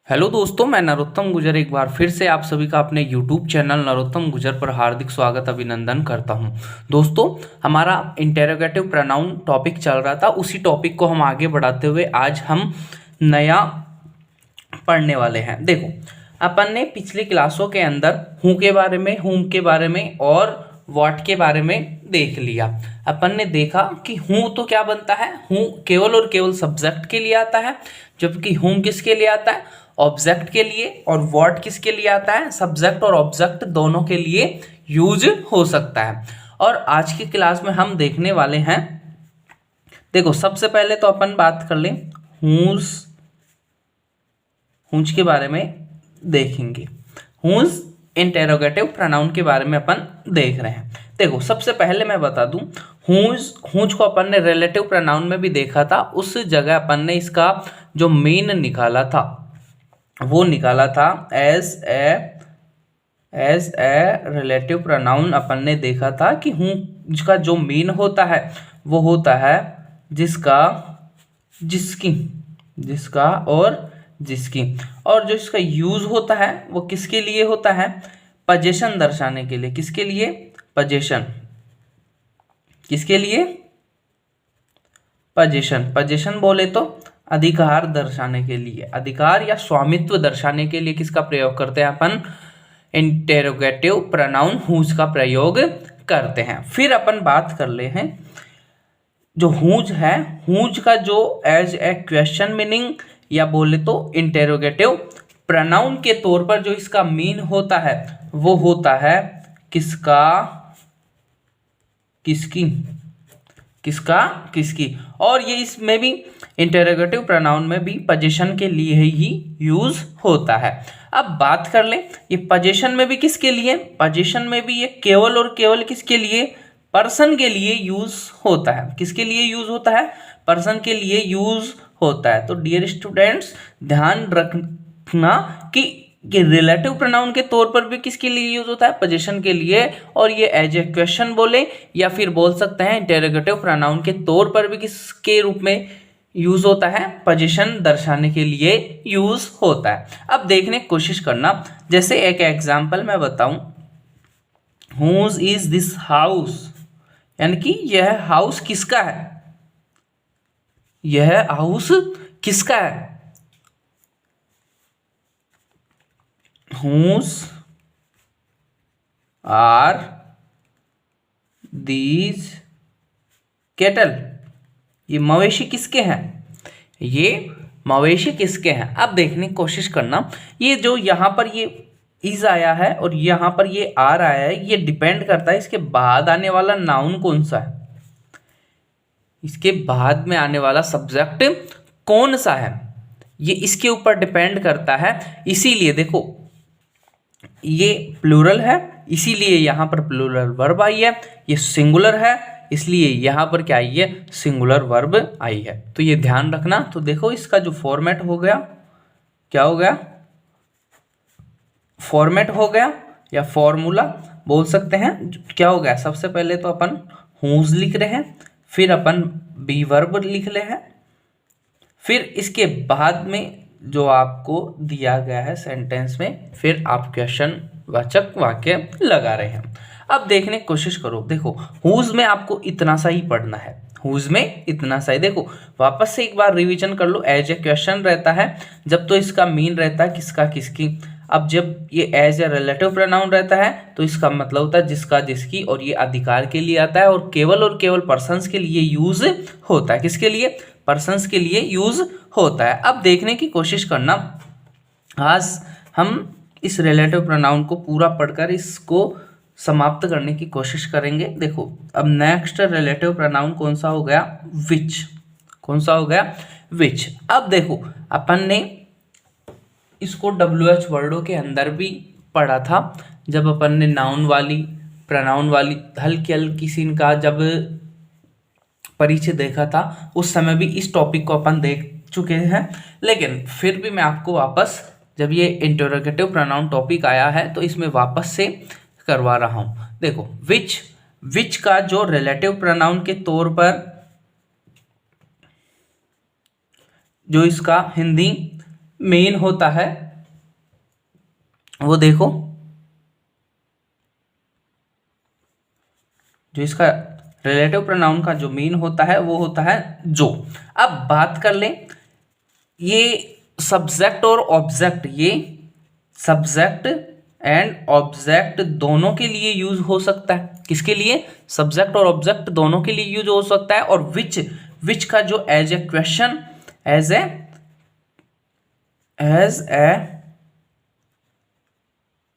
Hello दोस्तों, मैं नरोत्तम गुजर एक बार फिर से आप सभी का अपने यूट्यूब चैनल नरोत्तम गुजर पर हार्दिक स्वागत अभिनंदन करता हूं। दोस्तों, हमारा इंटेरोगेटिव प्रोनाउन टॉपिक चल रहा था, उसी टॉपिक को हम आगे बढ़ाते हुए आज हम नया पढ़ने वाले हैं। देखो, अपन ने पिछली क्लासों के अंदर हूँ के बारे में, हुम के बारे में और व्हाट के बारे में देख लिया। अपन ने देखा कि हूँ तो क्या बनता है, हूँ केवल और केवल सब्जेक्ट के लिए आता है, जबकि हुम किसके लिए आता है, ऑब्जेक्ट के लिए, और व्हाट किसके लिए आता है, सब्जेक्ट और ऑब्जेक्ट दोनों के लिए यूज हो सकता है। और आज की क्लास में हम देखने वाले हैं, देखो सबसे पहले तो अपन बात कर लें हूज, हूंज के बारे में देखेंगे। हूज इंटेरोगेटिव प्रोनाउन के बारे में अपन देख रहे हैं। देखो सबसे पहले मैं बता दूं, हूज हूंज को अपन ने रिलेटिव प्रोनाउन में भी देखा था। उस जगह अपन ने इसका जो मीन निकाला था वो निकाला था एज ए रिलेटिव प्रोनाउन। अपन ने देखा था कि हूंज का जो मीन होता है वो होता है जिसका, जिसकी, जिसका और जिसकी। और जो इसका यूज होता है वो किसके लिए होता है, पोजीशन दर्शाने के लिए। किसके लिए, पोजीशन, किसके लिए, पोजीशन। पोजीशन बोले तो अधिकार दर्शाने के लिए, अधिकार या स्वामित्व दर्शाने के लिए किसका प्रयोग करते हैं अपन, इंटेरोगेटिव प्रोनाउन हूज का प्रयोग करते हैं। फिर अपन बात कर ले हैं जो हूज है, हूज का जो एज ए क्वेश्चन मीनिंग या बोले तो इंटेरोगेटिव प्रोनाउन के तौर पर जो इसका मीन होता है वो होता है किसका, किसकी, किसका, किसकी। और ये इसमें भी इंटेरोगेटिव प्रोनाउन में भी पोजीशन के लिए ही यूज होता है। अब बात कर ले ये पोजीशन में भी किसके लिए, पोजीशन में भी ये केवल और केवल किसके लिए, पर्सन के लिए यूज होता है। किसके लिए यूज होता है, पर्सन के लिए यूज होता है। तो डियर स्टूडेंट्स, ध्यान रखना कि रिलेटिव प्रोनाउन के तौर पर भी किसके लिए यूज होता है, पोजीशन के लिए। और ये एज ए क्वेश्चन बोले या फिर बोल सकते हैं इंटेरोगेटिव प्रोनाउन के तौर पर भी किसके रूप में यूज होता है, पोजीशन दर्शाने के लिए यूज होता है। अब देखने की कोशिश करना, जैसे एक एग्जांपल मैं बताऊं, हुज इज दिस हाउस, यानी कि यह हाउस किसका है, यह हाउस किसका है। हुज आर दीज कैटल, ये मवेशी किसके हैं, ये मवेशी किसके हैं। अब देखने की कोशिश करना, ये जो यहाँ पर ये इज आया है और यहाँ पर ये आर आया है, ये डिपेंड करता है इसके बाद आने वाला नाउन कौन सा है, इसके बाद में आने वाला सब्जेक्ट कौन सा है, ये इसके ऊपर डिपेंड करता है। इसीलिए देखो ये प्लूरल है, इसीलिए यहाँ पर प्लूरल वर्ब आई है। ये सिंगुलर है, इसलिए यहाँ पर क्या आई है, सिंगुलर वर्ब आई है। तो ये ध्यान रखना। तो देखो इसका जो फॉर्मेट हो गया, क्या हो गया, फॉर्मेट हो गया या फॉर्मूला बोल सकते हैं। क्या हो गया, सबसे पहले तो अपन हुज लिख रहे हैं, फिर अपन बी वर्ब लिख रहे हैं, फिर इसके बाद में जो आपको दिया गया है सेंटेंस में, फिर आप क्वेश्चन वाचक वाक्य लगा रहे हैं। अब देखने की कोशिश करो, देखो हुज में आपको इतना सा ही पढ़ना है, हुज में इतना सा ही। देखो वापस से एक बार रिवीजन कर लो, एज ए क्वेश्चन रहता है जब तो इसका मीन रहता है किसका, किसकी। अब जब ये एज ए रिलेटिव प्रोनाउन रहता है तो इसका मतलब होता है जिसका, जिसकी, और ये अधिकार के लिए आता है और केवल पर्सन्स के लिए यूज होता है। किसके लिए, पर्सन्स के लिए यूज होता है। अब देखने की कोशिश करना, आज हम इस रिलेटिव प्रोनाउन को पूरा पढ़कर इसको समाप्त करने की कोशिश करेंगे। देखो अब नेक्स्ट रिलेटिव प्रोनाउन कौन सा हो गया, विच। कौन सा हो गया, विच। अब देखो अपन ने इसको WH वर्डों के अंदर भी पढ़ा था, जब अपन ने नाउन वाली, प्रोनाउन वाली हल्की हल्की सी इनका जब परिचय देखा था, उस समय भी इस टॉपिक को अपन देख चुके हैं। लेकिन फिर भी मैं आपको वापस, जब ये इंटरोगेटिव प्रोनाउन टॉपिक आया है तो इसमें वापस से करवा रहा हूँ। देखो विच, विच का जो रिलेटिव प्रोनाउन के तौर पर जो इसका हिंदी मेन होता है वो देखो, जो इसका रिलेटिव प्रोनाउन का जो मीन होता है वो होता है जो। अब बात कर लें, ये सब्जेक्ट और ऑब्जेक्ट, ये सब्जेक्ट एंड ऑब्जेक्ट दोनों के लिए यूज हो सकता है। किसके लिए? सब्जेक्ट और ऑब्जेक्ट दोनों के लिए यूज हो सकता है। और विच का जो as a question, as a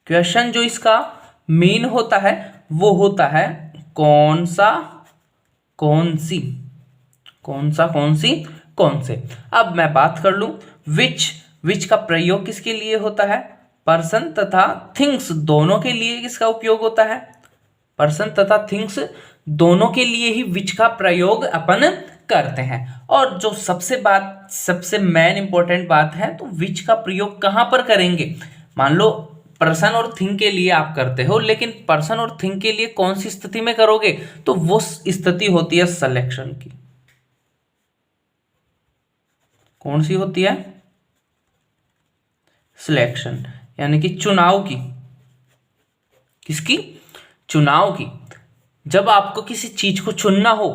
question जो इसका मीन होता है वो होता है कौन सा, कौन सी, कौन सा, कौन सी, कौन से। अब मैं बात कर लूं, विच का प्रयोग किसके लिए होता है? पर्सन तथा थिंग्स दोनों के लिए इसका उपयोग होता है। पर्सन तथा थिंग्स दोनों के लिए ही विच का प्रयोग अपन करते हैं। और जो सबसे मेन इंपॉर्टेंट बात है, तो विच का प्रयोग कहां पर करेंगे? मान लो पर्सन और थिंग के लिए आप करते हो, लेकिन पर्सन और थिंग के लिए कौन सी स्थिति में करोगे? तो वो स्थिति होती है सिलेक्शन की। कौन सी होती है? सिलेक्शन, यानी कि चुनाव की। किसकी? चुनाव की। जब आपको किसी चीज को चुनना हो,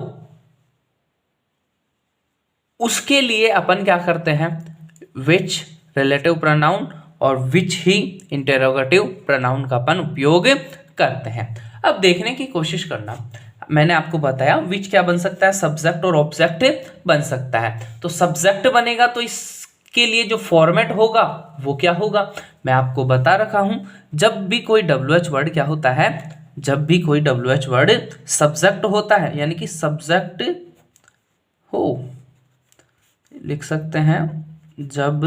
उसके लिए अपन क्या करते हैं? विच रिलेटिव प्रोनाउन और विच ही इंटेरोगेटिव प्रोनाउन का अपन उपयोग करते हैं। अब देखने की कोशिश करना, मैंने आपको बताया विच क्या बन सकता है? सब्जेक्ट और ऑब्जेक्ट बन सकता है। तो सब्जेक्ट बनेगा तो इसके लिए जो फॉर्मेट होगा वो क्या होगा? मैं आपको बता रखा हूं, जब भी कोई WH वर्ड क्या होता है, जब भी कोई WH वर्ड सब्जेक्ट होता है, यानी कि सब्जेक्ट हो, लिख सकते हैं, जब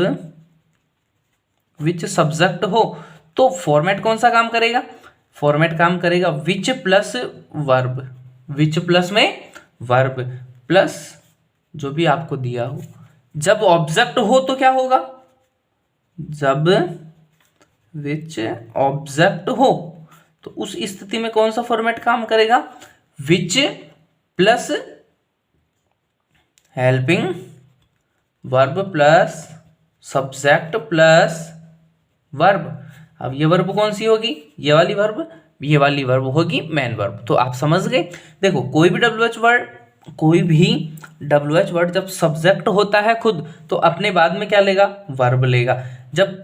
विच सब्जेक्ट हो तो फॉर्मेट कौन सा काम करेगा? फॉर्मेट काम करेगा which plus verb, which plus में वर्ब प्लस जो भी आपको दिया हो। जब ऑब्जेक्ट हो तो क्या होगा? जब विच ऑब्जेक्ट हो तो उस स्थिति में कौन सा फॉर्मेट काम करेगा? Which plus helping verb plus subject plus verb. अब ये वर्ब कौन सी होगी? ये वाली वर्ब होगी मेन वर्ब। तो आप समझ गए। देखो, कोई भी WH वर्ड जब सब्जेक्ट होता है खुद, तो अपने बाद में क्या लेगा? वर्ब लेगा। जब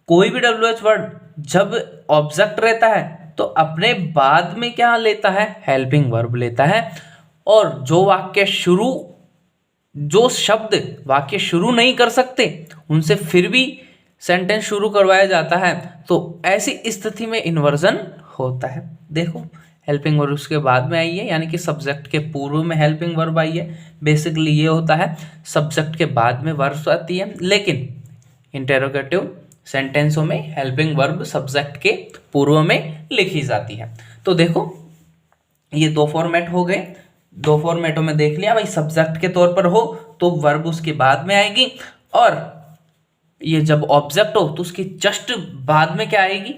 कोई भी WH वर्ड जब ऑब्जेक्ट रहता है तो अपने बाद में क्या लेता है? हेल्पिंग वर्ब लेता है। और जो शब्द वाक्य शुरू नहीं कर सकते, उनसे फिर भी सेंटेंस शुरू करवाया जाता है, तो ऐसी स्थिति में इन्वर्जन होता है। देखो, हेल्पिंग वर्ब उसके बाद में आई है, यानी कि सब्जेक्ट के पूर्व में हेल्पिंग वर्ब आई है। बेसिकली ये होता है, सब्जेक्ट के बाद में वर्ब आती है, लेकिन इंटेरोगेटिव सेंटेंसों में हेल्पिंग वर्ब सब्जेक्ट के पूर्व में लिखी जाती है। तो देखो, ये दो फॉर्मेट हो गए। दो फॉर्मेटों में देख लिया भाई, सब्जेक्ट के तौर पर हो तो वर्ब उसके बाद में आएगी, और ये जब ऑब्जेक्ट हो तो उसके जस्ट बाद में क्या आएगी?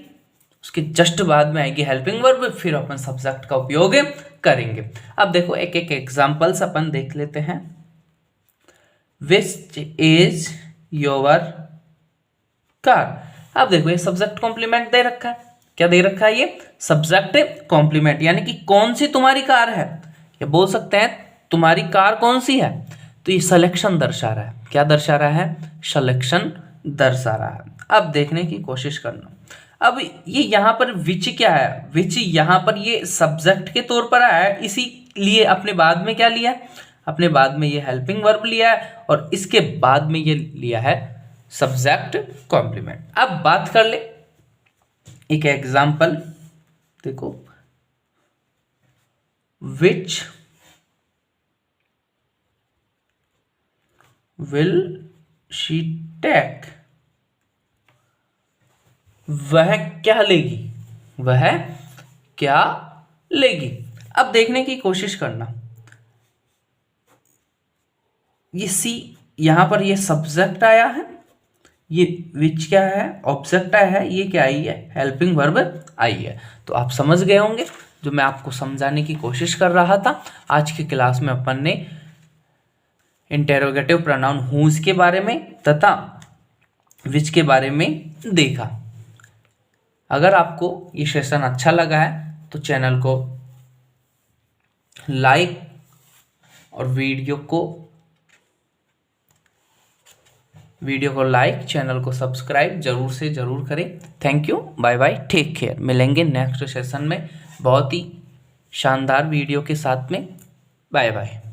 उसके जस्ट बाद में आएगी हेल्पिंग वर्ब, फिर अपन सब्जेक्ट का उपयोग करेंगे। अब देखो, एक एक एग्जांपल्स अपन देख लेते हैं। Which is your car. अब देखो, ये सब्जेक्ट कॉम्प्लीमेंट दे रखा है। क्या दे रखा है? ये सब्जेक्ट कॉम्प्लीमेंट, यानी कि कौन सी तुम्हारी कार है, या बोल सकते हैं तुम्हारी कार कौन सी है। तो ये सिलेक्शन दर्शा रहा है। क्या दर्शा रहा है? सिलेक्शन दर्शा रहा है। अब देखने की कोशिश करना, अब ये यहाँ पर विच क्या है? विच यहाँ पर ये सब्जेक्ट के तौर पर आया है, इसीलिए अपने बाद में क्या लिया? अपने बाद में ये हेल्पिंग वर्ब लिया है, और इसके बाद में ये लिया है सब्जेक्ट कॉम्प्लीमेंट। अब बात कर ले एक एग्जाम्पल। देखो, विच विल शी टेक। वह क्या लेगी? वह क्या लेगी? अब देखने की कोशिश करना, ये सी यहां पर ये सब्जेक्ट आया है, ये विच क्या है? ऑब्जेक्ट आया है, ये क्या आई है? हेल्पिंग वर्ब आई है। तो आप समझ गए होंगे जो मैं आपको समझाने की कोशिश कर रहा था। आज की क्लास में अपन ने इंटेरोगेटिव प्रोनाउन हुज के बारे में तथा विच के बारे में देखा। अगर आपको ये सेशन अच्छा लगा है तो चैनल को लाइक और वीडियो को लाइक, चैनल को सब्सक्राइब जरूर से जरूर करें। Thank you, bye bye, take care. मिलेंगे नेक्स्ट सेशन में बहुत ही शानदार वीडियो के साथ में। Bye bye.